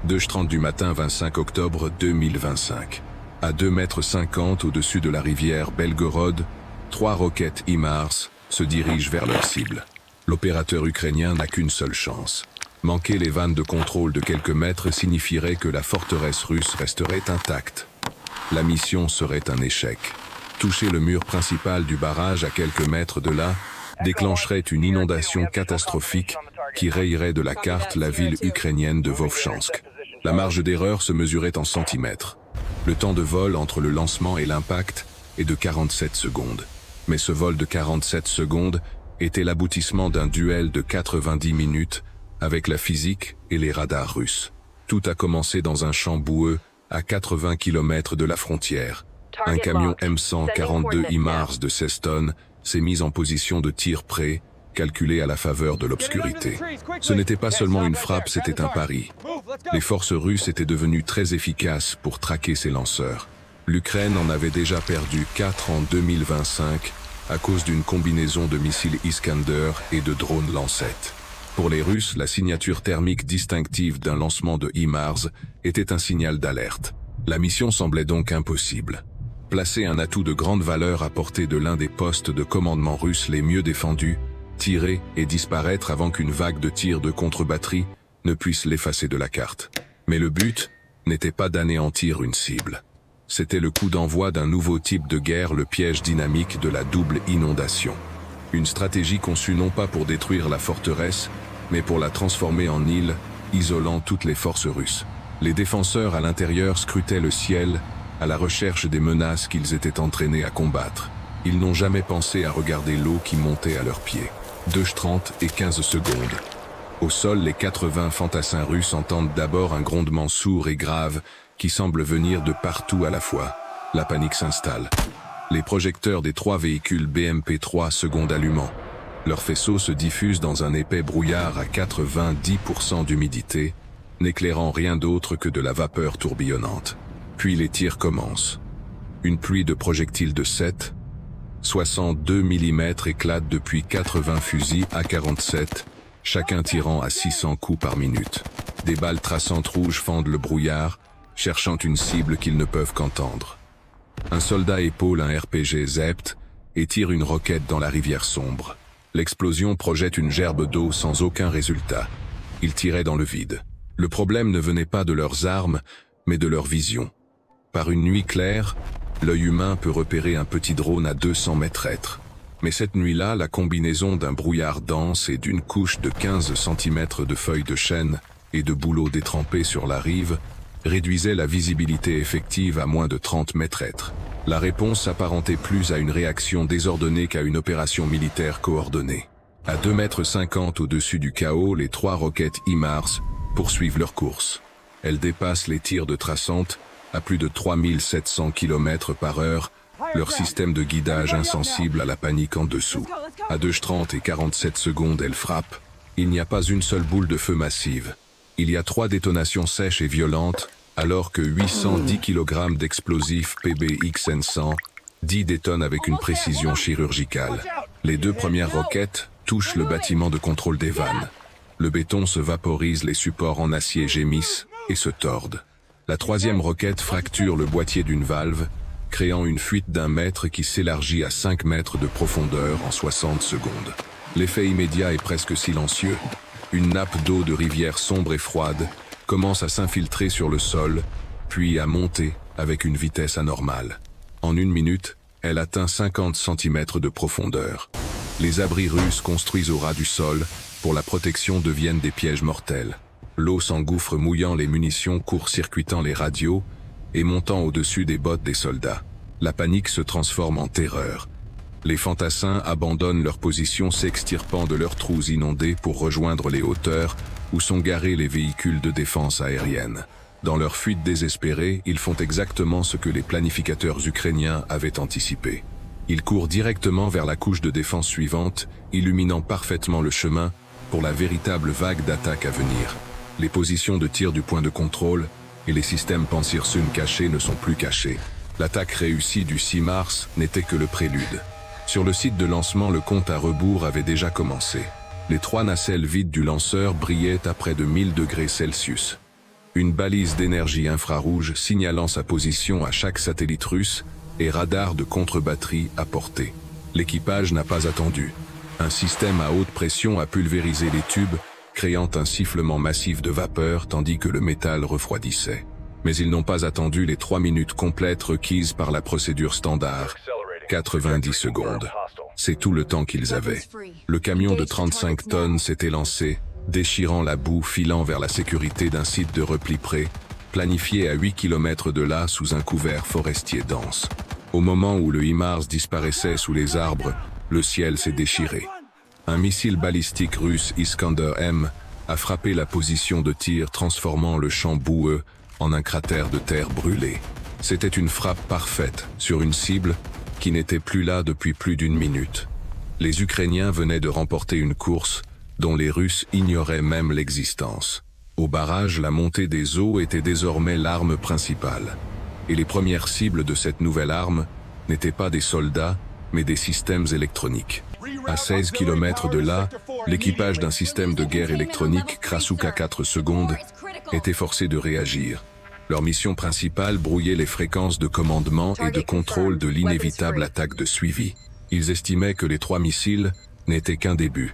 2h30 du matin 25 octobre 2025. À 2,50 m au-dessus de la rivière Belgorod, 3 roquettes HIMARS se dirigent vers leur cible. L'opérateur ukrainien n'a qu'une seule chance. Manquer les vannes de contrôle de quelques mètres signifierait que la forteresse russe resterait intacte. La mission serait un échec. Toucher le mur principal du barrage à quelques mètres de là déclencherait une inondation catastrophique qui rayerait de la carte la ville ukrainienne de Vovchansk. La marge d'erreur se mesurait en centimètres. Le temps de vol entre le lancement et l'impact est de 47 secondes. Mais ce vol de 47 secondes était l'aboutissement d'un duel de 90 minutes avec la physique et les radars russes. Tout a commencé dans un champ boueux à 80 km de la frontière. Un camion M142 HIMARS de 16 tonnes s'est mis en position de tir prêt, calculé à la faveur de l'obscurité. Ce n'était pas seulement une frappe, c'était un pari. Les forces russes étaient devenues très efficaces pour traquer ces lanceurs. L'Ukraine en avait déjà perdu 4 en 2025 à cause d'une combinaison de missiles Iskander et de drones Lancet. Pour les Russes, la signature thermique distinctive d'un lancement de HIMARS était un signal d'alerte. La mission semblait donc impossible. Placer un atout de grande valeur à portée de l'un des postes de commandement russes les mieux défendus, tirer et disparaître avant qu'une vague de tirs de contre-batterie ne puisse l'effacer de la carte. Mais le but n'était pas d'anéantir une cible. C'était le coup d'envoi d'un nouveau type de guerre, le piège dynamique de la double inondation. Une stratégie conçue non pas pour détruire la forteresse, mais pour la transformer en île, isolant toutes les forces russes. Les défenseurs à l'intérieur scrutaient le ciel à la recherche des menaces qu'ils étaient entraînés à combattre. Ils n'ont jamais pensé à regarder l'eau qui montait à leurs pieds. 2h30 et 15 secondes. Au sol, les 80 fantassins russes entendent d'abord un grondement sourd et grave qui semble venir de partout à la fois. La panique s'installe. Les projecteurs des 3 véhicules BMP-3 secondent allumant. Leurs faisceaux se diffusent dans un épais brouillard à 90% d'humidité, n'éclairant rien d'autre que de la vapeur tourbillonnante. Puis les tirs commencent. Une pluie de projectiles de 7, 62 mm éclate depuis 80 fusils AK-47, chacun tirant à 600 coups par minute. Des balles traçantes rouges fendent le brouillard, cherchant une cible qu'ils ne peuvent qu'entendre. Un soldat épaule un RPG Zept et tire une roquette dans la rivière sombre. L'explosion projette une gerbe d'eau sans aucun résultat. Ils tiraient dans le vide. Le problème ne venait pas de leurs armes, mais de leur vision. Par une nuit claire, l'œil humain peut repérer un petit drone à 200 mètres. Mais cette nuit-là, la combinaison d'un brouillard dense et d'une couche de 15 cm de feuilles de chêne et de bouleaux détrempés sur la rive réduisait la visibilité effective à moins de 30 mètres. La réponse s'apparentait plus à une réaction désordonnée qu'à une opération militaire coordonnée. À 2,50 m au-dessus du chaos, les 3 roquettes HIMARS poursuivent leur course. Elles dépassent les tirs de traçantes à plus de 3700 km/h, leur système de guidage insensible à la panique en dessous. À 2h30 et 47 secondes, elles frappent. Il n'y a pas une seule boule de feu massive. Il y a 3 détonations sèches et violentes, alors que 810 kg d'explosifs PBXN-100 détonnent avec une précision chirurgicale. Les 2 premières roquettes touchent le bâtiment de contrôle des vannes. Le béton se vaporise, les supports en acier gémissent et se tordent. La 3e roquette fracture le boîtier d'une valve, créant une fuite d'1 mètre qui s'élargit à 5 mètres de profondeur en 60 secondes. L'effet immédiat est presque silencieux. Une nappe d'eau de rivière sombre et froide commence à s'infiltrer sur le sol, puis à monter avec une vitesse anormale. En 1 minute, elle atteint 50 cm de profondeur. Les abris russes construits au ras du sol pour la protection deviennent des pièges mortels. L'eau s'engouffre mouillant les munitions, court-circuitant les radios et montant au-dessus des bottes des soldats. La panique se transforme en terreur. Les fantassins abandonnent leur position, s'extirpant de leurs trous inondés pour rejoindre les hauteurs où sont garés les véhicules de défense aérienne. Dans leur fuite désespérée, ils font exactement ce que les planificateurs ukrainiens avaient anticipé. Ils courent directement vers la couche de défense suivante, illuminant parfaitement le chemin pour la véritable vague d'attaque à venir. Les positions de tir du point de contrôle et les systèmes Pantsir-Sun cachés ne sont plus cachés. L'attaque réussie du 6 mars n'était que le prélude. Sur le site de lancement, le compte à rebours avait déjà commencé. Les 3 nacelles vides du lanceur brillaient à près de 1000 degrés Celsius. une balise d'énergie infrarouge signalant sa position à chaque satellite russe et radar de contre-batterie à portée. L'équipage n'a pas attendu. Un système à haute pression a pulvérisé les tubes, créant un sifflement massif de vapeur tandis que le métal refroidissait. Mais ils n'ont pas attendu les 3 minutes complètes requises par la procédure standard, 90 secondes. C'est tout le temps qu'ils avaient. Le camion de 35 tonnes s'était lancé, déchirant la boue filant vers la sécurité d'un site de repli près, planifié à 8 km de là sous un couvert forestier dense. Au moment où le HIMARS disparaissait sous les arbres, le ciel s'est déchiré. Un missile balistique russe Iskander-M a frappé la position de tir, transformant le champ boueux en un cratère de terre brûlée. C'était une frappe parfaite sur une cible qui n'était plus là depuis plus d'une minute. Les Ukrainiens venaient de remporter une course dont les Russes ignoraient même l'existence. Au barrage, la montée des eaux était désormais l'arme principale. Et les premières cibles de cette nouvelle arme n'étaient pas des soldats, mais des systèmes électroniques. À 16 km de là, l'équipage d'un système de guerre électronique Krasukha 4 secondes était forcé de réagir. Leur mission principale brouillait les fréquences de commandement et de contrôle de l'inévitable attaque de suivi. Ils estimaient que les 3 missiles n'étaient qu'un début.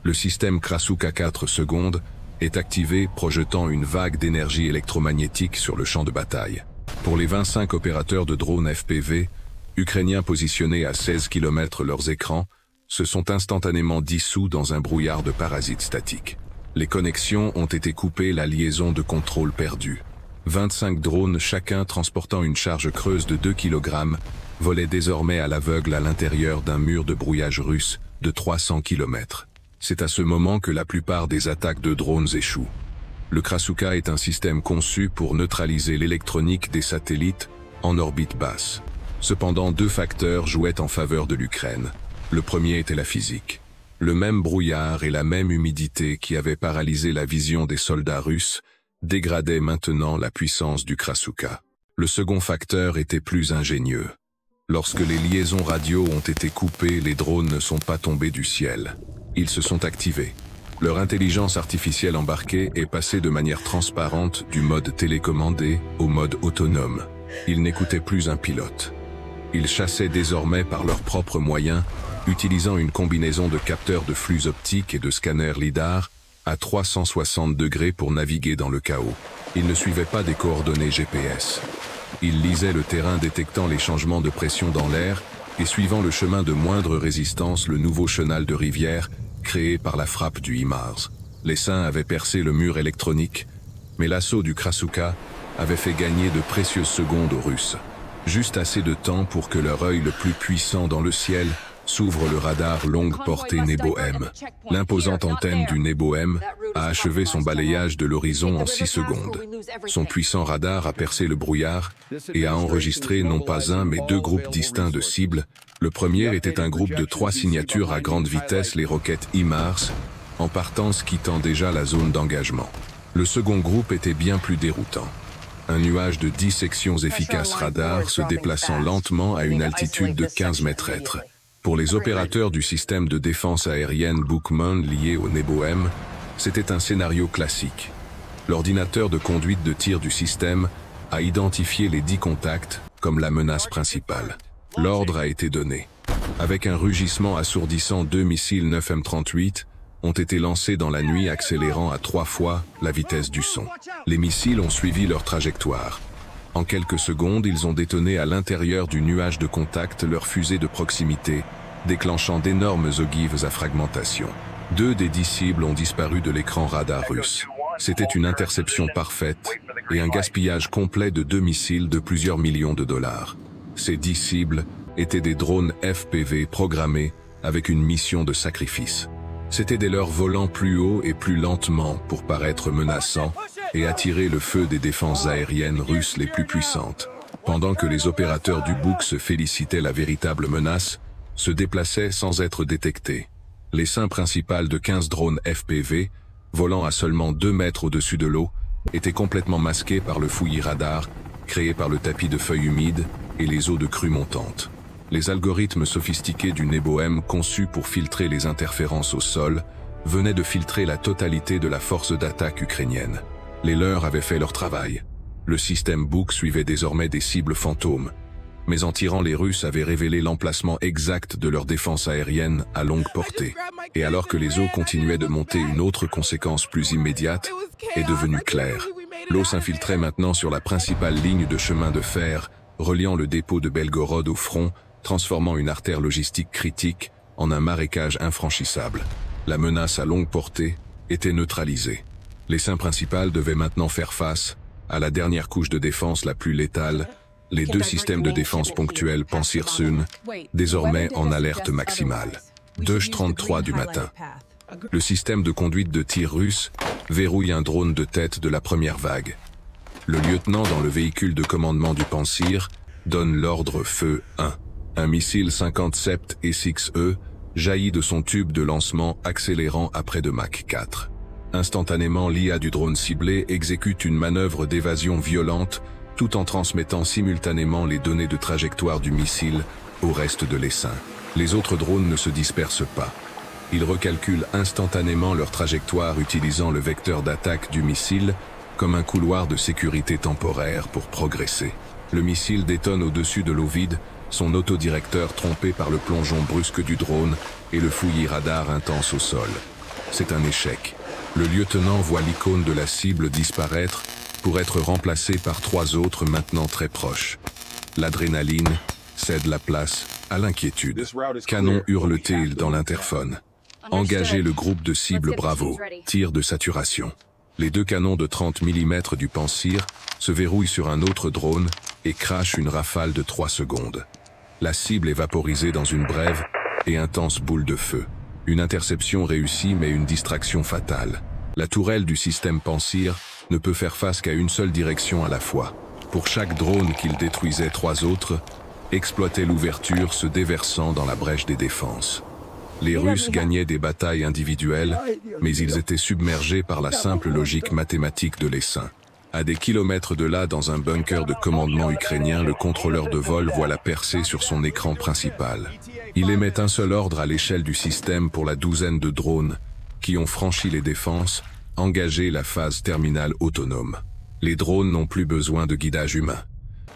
Le système Krasukha 4 secondes est activé, projetant une vague d'énergie électromagnétique sur le champ de bataille. Pour les 25 opérateurs de drones FPV, ukrainiens positionnés à 16 km leurs écrans, se sont instantanément dissous dans un brouillard de parasites statiques. Les connexions ont été coupées, la liaison de contrôle perdue. 25 drones, chacun transportant une charge creuse de 2 kg, volaient désormais à l'aveugle à l'intérieur d'un mur de brouillage russe de 300 km. C'est à ce moment que la plupart des attaques de drones échouent. Le Krasukha est un système conçu pour neutraliser l'électronique des satellites en orbite basse. Cependant, 2 facteurs jouaient en faveur de l'Ukraine. Le premier était la physique. Le même brouillard et la même humidité qui avaient paralysé la vision des soldats russes dégradaient maintenant la puissance du Krasukha. Le second facteur était plus ingénieux. Lorsque les liaisons radio ont été coupées, les drones ne sont pas tombés du ciel. Ils se sont activés. Leur intelligence artificielle embarquée est passée de manière transparente du mode télécommandé au mode autonome. Ils n'écoutaient plus un pilote. Ils chassaient désormais par leurs propres moyens, utilisant une combinaison de capteurs de flux optiques et de scanners lidar à 360 degrés pour naviguer dans le chaos. Ils ne suivaient pas des coordonnées GPS. Ils lisaient le terrain, détectant les changements de pression dans l'air et suivant le chemin de moindre résistance, le nouveau chenal de rivière créé par la frappe du HIMARS. Les Saints avaient percé le mur électronique, mais l'assaut du Krasukha avait fait gagner de précieuses secondes aux Russes. Juste assez de temps pour que leur œil le plus puissant dans le ciel s'ouvre le radar longue portée Nebo-M. L'imposante antenne du Nebo-M a achevé son balayage de l'horizon en 6 secondes. Son puissant radar a percé le brouillard et a enregistré non pas un mais 2 groupes distincts de cibles. Le premier était un groupe de 3 signatures à grande vitesse, les roquettes HIMARS, en partance quittant déjà la zone d'engagement. Le second groupe était bien plus déroutant. Un nuage de 10 sections efficaces radar se déplaçant lentement à une altitude de 15 mètres. Pour les opérateurs du système de défense aérienne Bookman lié au Nebo-M, c'était un scénario classique. L'ordinateur de conduite de tir du système a identifié les 10 contacts comme la menace principale. L'ordre a été donné. Avec un rugissement assourdissant, 2 missiles 9M38 ont été lancés dans la nuit, accélérant à 3 fois la vitesse du son. Les missiles ont suivi leur trajectoire. En quelques secondes, ils ont détonné à l'intérieur du nuage de contact leur fusée de proximité, déclenchant d'énormes ogives à fragmentation. 2 des 10 cibles ont disparu de l'écran radar russe. C'était une interception parfaite et un gaspillage complet de 2 missiles de plusieurs millions de dollars. Ces 10 cibles étaient des drones FPV programmés avec une mission de sacrifice. C'étaient des leurres volant plus haut et plus lentement pour paraître menaçants et attirer le feu des défenses aériennes russes les plus puissantes. Pendant que les opérateurs du Buk se félicitaient, la véritable menace se déplaçait sans être détectée. L'essaim principal de 15 drones FPV, volant à seulement 2 mètres au-dessus de l'eau, était complètement masqué par le fouillis radar créé par le tapis de feuilles humides et les eaux de crue montantes. Les algorithmes sophistiqués du Nebo-M, conçus pour filtrer les interférences au sol, venaient de filtrer la totalité de la force d'attaque ukrainienne. Les leurs avaient fait leur travail. Le système Buk suivait désormais des cibles fantômes. Mais en tirant, les Russes avaient révélé l'emplacement exact de leur défense aérienne à longue portée. Et alors que les eaux continuaient de monter, une autre conséquence plus immédiate est devenue claire. L'eau s'infiltrait maintenant sur la principale ligne de chemin de fer reliant le dépôt de Belgorod au front, transformant une artère logistique critique en un marécage infranchissable. La menace à longue portée était neutralisée. L'essaim principal devait maintenant faire face à la dernière couche de défense la plus létale, les deux systèmes de défense ponctuels Pansir-Sun, désormais en alerte maximale. 2h33 du matin. Le système de conduite de tir russe verrouille un drone de tête de la première vague. Le lieutenant dans le véhicule de commandement du Pansir donne l'ordre Feu 1. Un missile 57 SXE jaillit de son tube de lancement, accélérant à près de Mach 4. Instantanément, l'IA du drone ciblé exécute une manœuvre d'évasion violente tout en transmettant simultanément les données de trajectoire du missile au reste de l'essaim. Les autres drones ne se dispersent pas. Ils recalculent instantanément leur trajectoire utilisant le vecteur d'attaque du missile comme un couloir de sécurité temporaire pour progresser. Le missile détonne au-dessus de l'eau vide, son autodirecteur trompé par le plongeon brusque du drone et le fouillis radar intense au sol. C'est un échec. Le lieutenant voit l'icône de la cible disparaître pour être remplacé par 3 autres maintenant très proches. L'adrénaline cède la place à l'inquiétude. Canon hurle-t-il dans l'interphone. Engagez le groupe de cible Bravo. Tir de saturation. Les 2 canons de 30 mm du Pansir se verrouillent sur un autre drone et crachent une rafale de 3 secondes. La cible est vaporisée dans une brève et intense boule de feu. Une interception réussie mais une distraction fatale. La tourelle du système Pansir ne peut faire face qu'à une seule direction à la fois. Pour chaque drone qu'il détruisait, 3 autres exploitaient l'ouverture, se déversant dans la brèche des défenses. Les Russes gagnaient des batailles individuelles, mais ils étaient submergés par la simple logique mathématique de l'essaim. À des kilomètres de là, dans un bunker de commandement ukrainien, le contrôleur de vol voit la percée sur son écran principal. Il émet un seul ordre à l'échelle du système pour la douzaine de drones qui ont franchi les défenses, engager la phase terminale autonome. Les drones n'ont plus besoin de guidage humain.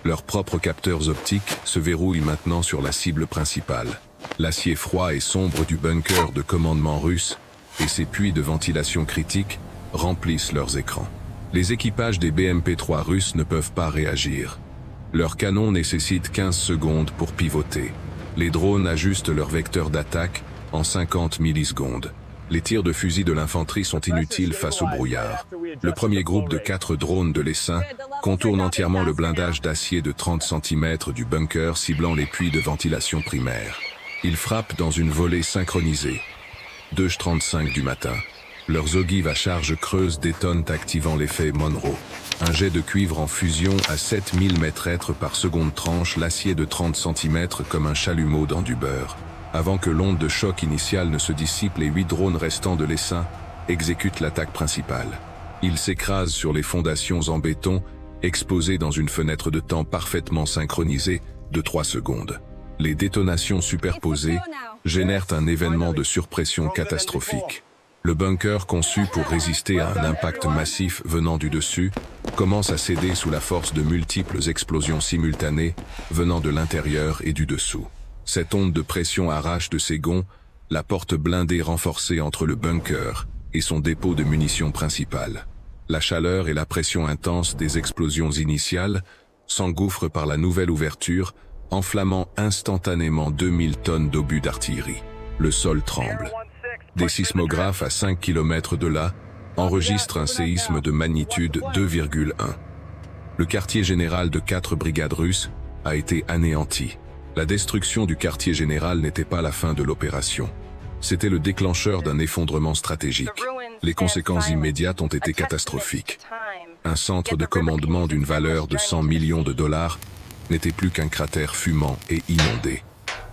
Leurs propres capteurs optiques se verrouillent maintenant sur la cible principale. L'acier froid et sombre du bunker de commandement russe et ses puits de ventilation critiques remplissent leurs écrans. Les équipages des BMP-3 russes ne peuvent pas réagir. Leurs canons nécessitent 15 secondes pour pivoter. Les drones ajustent leur vecteur d'attaque en 50 millisecondes. Les tirs de fusil de l'infanterie sont inutiles face au brouillard. Le premier groupe de 4 drones de l'essaim contourne entièrement le blindage d'acier de 30 cm du bunker, ciblant les puits de ventilation primaires. Ils frappent dans une volée synchronisée. 2h35 du matin. Leurs ogives à charge creuse détonnent, activant l'effet Monroe. Un jet de cuivre en fusion à 7000 mètres par seconde tranche l'acier de 30 cm comme un chalumeau dans du beurre. Avant que l'onde de choc initiale ne se dissipe, les 8 drones restants de l'essaim exécutent l'attaque principale. Ils s'écrasent sur les fondations en béton, exposées dans une fenêtre de temps parfaitement synchronisée de 3 secondes. Les détonations superposées génèrent un événement de surpression catastrophique. Le bunker, conçu pour résister à un impact massif venant du dessus, commence à céder sous la force de multiples explosions simultanées venant de l'intérieur et du dessous. Cette onde de pression arrache de ses gonds la porte blindée renforcée entre le bunker et son dépôt de munitions principal. La chaleur et la pression intense des explosions initiales s'engouffrent par la nouvelle ouverture, enflammant instantanément 2000 tonnes d'obus d'artillerie. Le sol tremble. Des sismographes à 5 km de là enregistrent un séisme de magnitude 2,1. Le quartier général de 4 brigades russes a été anéanti. La destruction du quartier général n'était pas la fin de l'opération. C'était le déclencheur d'un effondrement stratégique. Les conséquences immédiates ont été catastrophiques. Un centre de commandement d'une valeur de 100 millions de dollars n'était plus qu'un cratère fumant et inondé.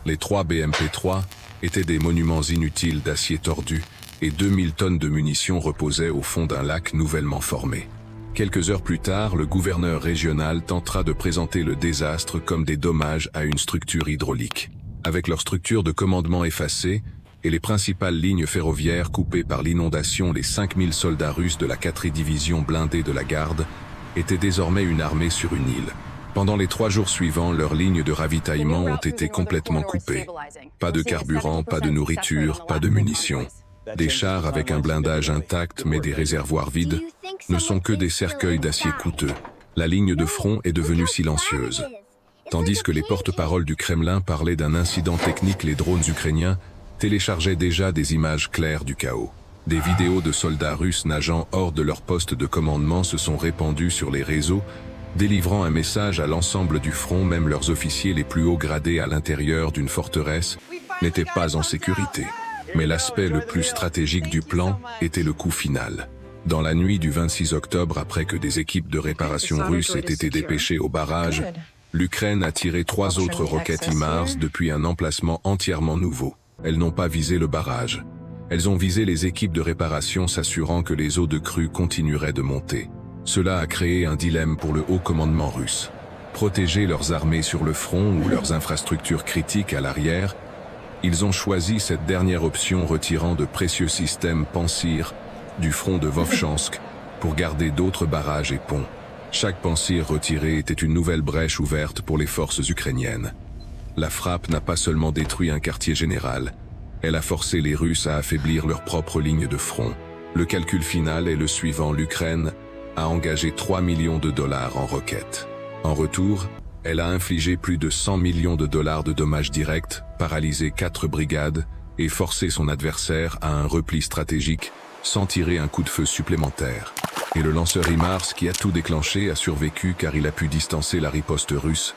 Les 3 BMP-3 étaient des monuments inutiles d'acier tordu et 2000 tonnes de munitions reposaient au fond d'un lac nouvellement formé. Quelques heures plus tard, le gouverneur régional tentera de présenter le désastre comme des dommages à une structure hydraulique. Avec leur structure de commandement effacée, et les principales lignes ferroviaires coupées par l'inondation. Les 5000 soldats russes de la 4e division blindée de la garde étaient désormais une armée sur une île. Pendant les 3 jours suivants, leurs lignes de ravitaillement ont été complètement coupées. Pas de carburant, pas de nourriture, pas de munitions. Des chars avec un blindage intact mais des réservoirs vides ne sont que des cercueils d'acier coûteux. La ligne de front est devenue silencieuse. Tandis que les porte-paroles du Kremlin parlaient d'un incident technique, les drones ukrainiens téléchargeaient déjà des images claires du chaos. Des vidéos de soldats russes nageant hors de leur poste de commandement se sont répandues sur les réseaux, délivrant un message à l'ensemble du front. Même leurs officiers les plus hauts gradés à l'intérieur d'une forteresse n'étaient pas en sécurité. Mais l'aspect le plus stratégique du plan était le coup final. Dans la nuit du 26 octobre, après que des équipes de réparation russes aient été dépêchées au barrage, l'Ukraine a tiré 3 autres roquettes HIMARS depuis un emplacement entièrement nouveau. Elles n'ont pas visé le barrage. Elles ont visé les équipes de réparation, s'assurant que les eaux de crue continueraient de monter. Cela a créé un dilemme pour le haut commandement russe. Protéger leurs armées sur le front ou leurs infrastructures critiques à l'arrière. Ils ont choisi cette dernière option, retirant de précieux systèmes Pantsir du front de Vovchansk pour garder d'autres barrages et ponts. Chaque Pantsir retiré était une nouvelle brèche ouverte pour les forces ukrainiennes. La frappe n'a pas seulement détruit un quartier général, elle a forcé les Russes à affaiblir leur propre ligne de front. Le calcul final est le suivant: l'Ukraine a engagé 3 millions de dollars en roquettes. En retour, elle a infligé plus de 100 millions de dollars de dommages directs, paralysé 4 brigades et forcé son adversaire à un repli stratégique sans tirer un coup de feu supplémentaire. Et le lanceur HIMARS, qui a tout déclenché, a survécu car il a pu distancer la riposte russe